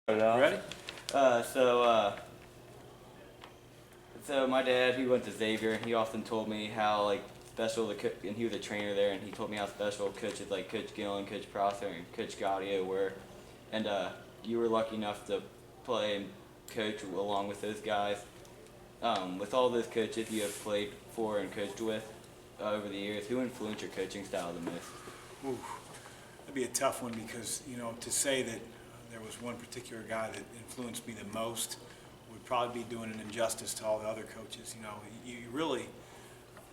Ready? Uh, so, uh, so my dad, he went to Xavier. He often told me how special and he was a trainer there, and he told me how special coaches like Coach Gillen, Coach Prosser, and Coach Gaudio were. And you were lucky enough to play and coach along with those guys. With all those coaches you have played for and coached with over the years, who influenced your coaching style the most? Ooh, that'd be a tough one because, to say that there was one particular guy that influenced me the most would probably be doing an injustice to all the other coaches.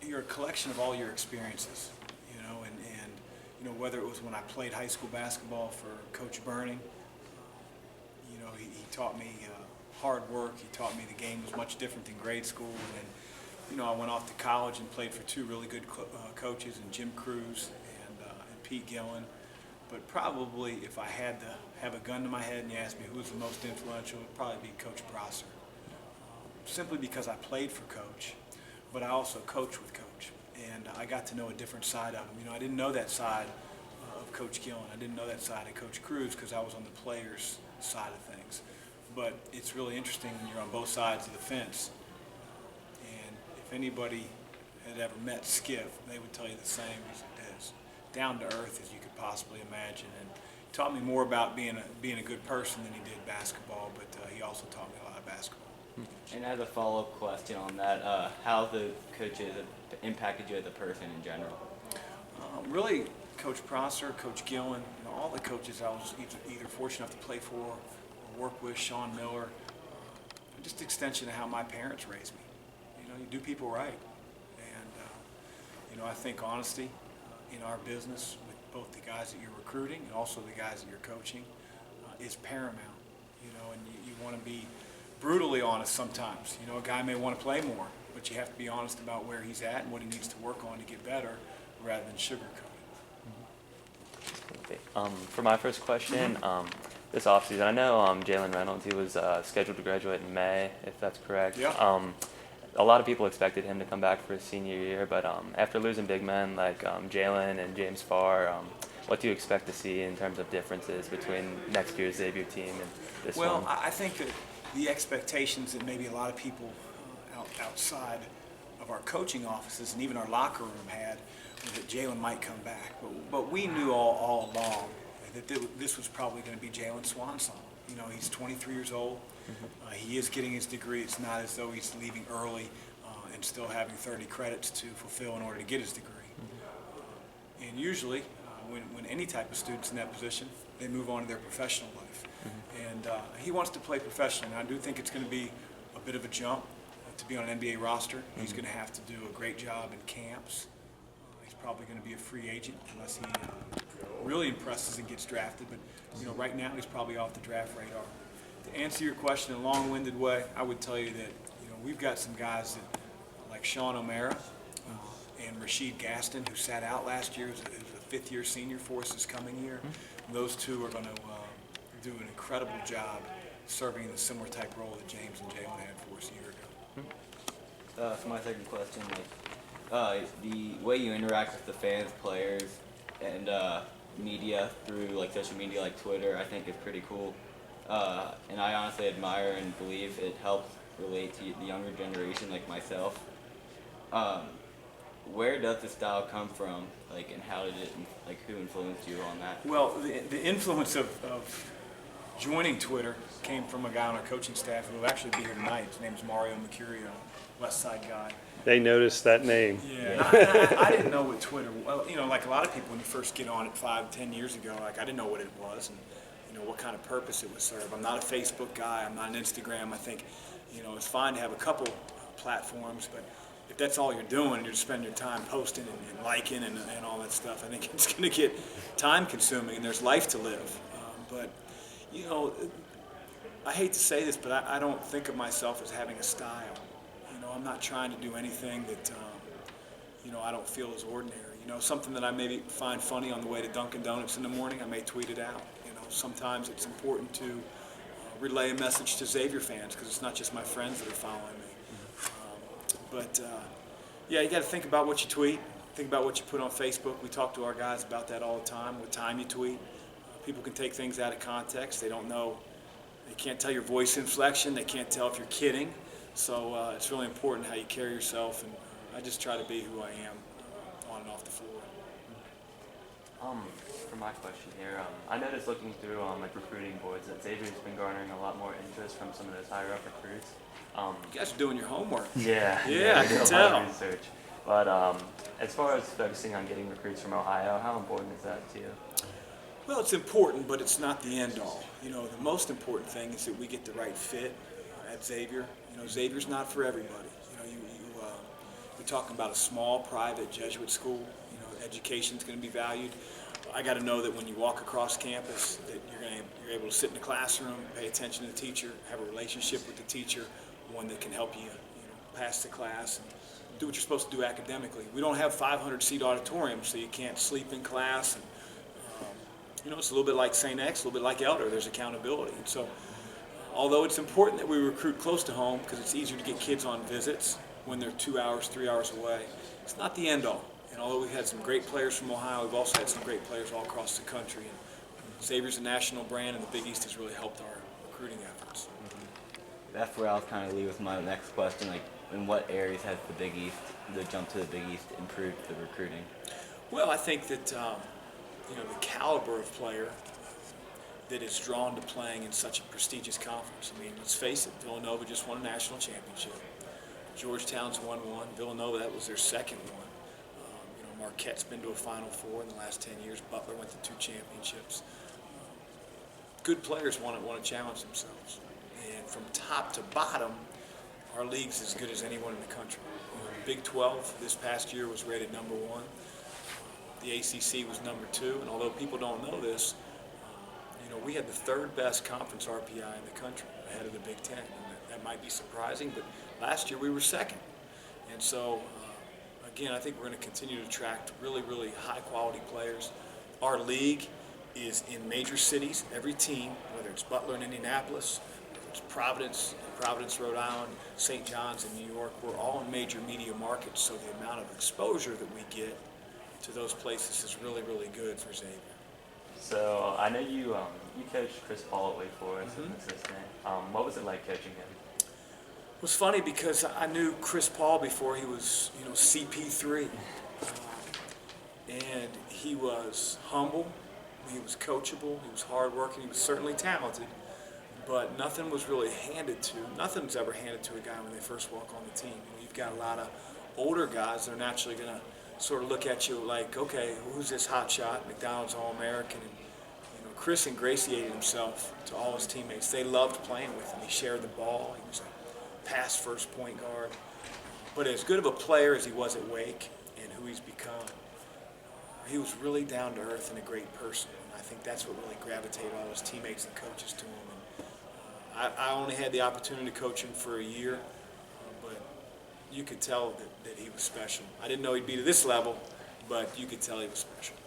You're a collection of all your experiences, and whether it was when I played high school basketball for Coach Burning, he taught me hard work. He taught me the game was much different than grade school. And I went off to college and played for two really good coaches, in Jim Cruz and Pete Gillen. But probably if I had to have a gun to my head and you asked me who was the most influential, it would probably be Coach Prosser. Simply because I played for Coach, but I also coached with Coach. And I got to know a different side of him. I didn't know that side of Coach Gillen. I didn't know that side of Coach Cruz because I was on the players' side of things. But it's really interesting when you're on both sides of the fence. And if anybody had ever met Skip, they would tell you the same, as down to earth as you could possibly imagine. And he taught me more about being a good person than he did basketball, but he also taught me a lot of basketball. And as a follow-up question on that, how the coaches have impacted you as a person in general? Really, Coach Prosser, Coach Gillen, all the coaches I was either fortunate enough to play for or work with, Sean Miller, just an extension of how my parents raised me. You do people right. And, I think honesty in our business with both the guys that you're recruiting and also the guys that you're coaching is paramount. And you want to be brutally honest sometimes. A guy may want to play more, but you have to be honest about where he's at and what he needs to work on to get better rather than sugarcoat it. Okay. For my first question, this offseason, I know Jalen Reynolds, he was scheduled to graduate in May, if that's correct. Yeah. A lot of people expected him to come back for his senior year, but after losing big men like Jalen and James Farr, what do you expect to see in terms of differences between next year's Xavier team and this one? Well, I think that the expectations that maybe a lot of people outside of our coaching offices and even our locker room had was that Jalen might come back. But we knew all along that this was probably going to be Jalen's swan song. He's 23 years old. He is getting his degree. It's not as though he's leaving early and still having 30 credits to fulfill in order to get his degree. And usually, when any type of student's in that position, they move on to their professional life. And he wants to play professionally. And I do think it's going to be a bit of a jump to be on an NBA roster. He's going to have to do a great job in camps. He's probably going to be a free agent unless he really impresses and gets drafted. But right now he's probably off the draft radar. To answer your question in a long-winded way, I would tell you that we've got some guys that, like Sean O'Mara and Rasheed Gaston, who sat out last year as a fifth-year senior for us this coming year. Those two are going to do an incredible job serving in a similar type role that James and Jalen had for us a year ago. For my second question, the way you interact with the fans, players, and media through social media like Twitter, I think is pretty cool. And I honestly admire and believe it helps relate to the younger generation like myself. Where does the style come from, and how did it, who influenced you on that? Well, the influence of joining Twitter came from a guy on our coaching staff who will actually be here tonight. His name's Mario Mercurio, West Side guy. They noticed that name. Yeah, I didn't know what Twitter. Well, like a lot of people, when you first get on it 5-10 years ago, I didn't know what it was and what kind of purpose it would serve. I'm not a Facebook guy. I'm not an Instagram. I think it's fine to have a couple platforms, but if that's all you're doing and you're just spending your time posting and liking and all that stuff, I think it's going to get time consuming and there's life to live. But I hate to say this, but I don't think of myself as having a style. I'm not trying to do anything that I don't feel is ordinary. Something that I maybe find funny on the way to Dunkin' Donuts in the morning, I may tweet it out. Sometimes it's important to relay a message to Xavier fans because it's not just my friends that are following me. You got to think about what you tweet, think about what you put on Facebook. We talk to our guys about that all the time, what time you tweet. People can take things out of context. They don't know They can't tell your voice inflection. They can't tell if you're kidding. So it's really important how you carry yourself, and I just try to be who I am on and off the floor. For my question here, I noticed looking through like recruiting boards that Xavier's been garnering a lot more interest from some of those higher up recruits. You guys are doing your homework. Yeah, Yeah, I we did can a lot tell. of research. But as far as focusing on getting recruits from Ohio, how important is that to you? Well, it's important, but it's not the end all. You know, the most important thing is that we get the right fit at Xavier. You know, Xavier's not for everybody. You know, you're talking about a small private Jesuit school. You know, education's going to be valued. I got to know that when you walk across campus, that you're able to sit in the classroom, pay attention to the teacher, have a relationship with the teacher, one that can help you, pass the class and do what you're supposed to do academically. We don't have 500-seat auditoriums, so you can't sleep in class. And, it's a little bit like St. X, a little bit like Elder. There's accountability. And so, although it's important that we recruit close to home because it's easier to get kids on visits when they're 2 hours, 3 hours away, it's not the end all. And although we've had some great players from Ohio, we've also had some great players all across the country. And Xavier's a national brand, and the Big East has really helped our recruiting efforts. That's where I'll kind of leave with my next question. Like, in what areas has the Big East, the jump to the Big East, improved the recruiting? Well, I think that the caliber of player that is drawn to playing in such a prestigious conference. I mean, let's face it, Villanova just won a national championship. Georgetown's won one. Villanova, that was their second one. Marquette's been to a Final Four in the last 10 years. Butler went to 2 championships. Good players want to challenge themselves. And from top to bottom, our league's as good as anyone in the country. The Big 12 this past year was rated number 1. The ACC was number 2. And although people don't know this, we had the 3rd best conference RPI in the country, ahead of the Big 10. And that might be surprising, but last year we were 2nd. And so, again, I think we're going to continue to attract really, really high-quality players. Our league is in major cities. Every team, whether it's Butler in Indianapolis, whether it's Providence, Rhode Island, St. John's in New York, we're all in major media markets, so the amount of exposure that we get to those places is really, really good for Xavier. So I know you coached Chris Paul at Wake Forest as an assistant. What was it like coaching him? It was funny because I knew Chris Paul before he was, CP3. And he was humble, he was coachable, he was hardworking, he was certainly talented, but nothing was really nothing's ever handed to a guy when they first walk on the team. You've got a lot of older guys that are naturally going to sort of look at you like, okay, who's this hot shot, McDonald's All-American? And, Chris ingratiated himself to all his teammates. They loved playing with him. He shared the ball. He was a pass first point guard. But as good of a player as he was at Wake and who he's become, he was really down to earth and a great person. And I think that's what really gravitated all his teammates and coaches to him. And I only had the opportunity to coach him for a year, but you could tell that he was special. I didn't know he'd be to this level, but you could tell he was special.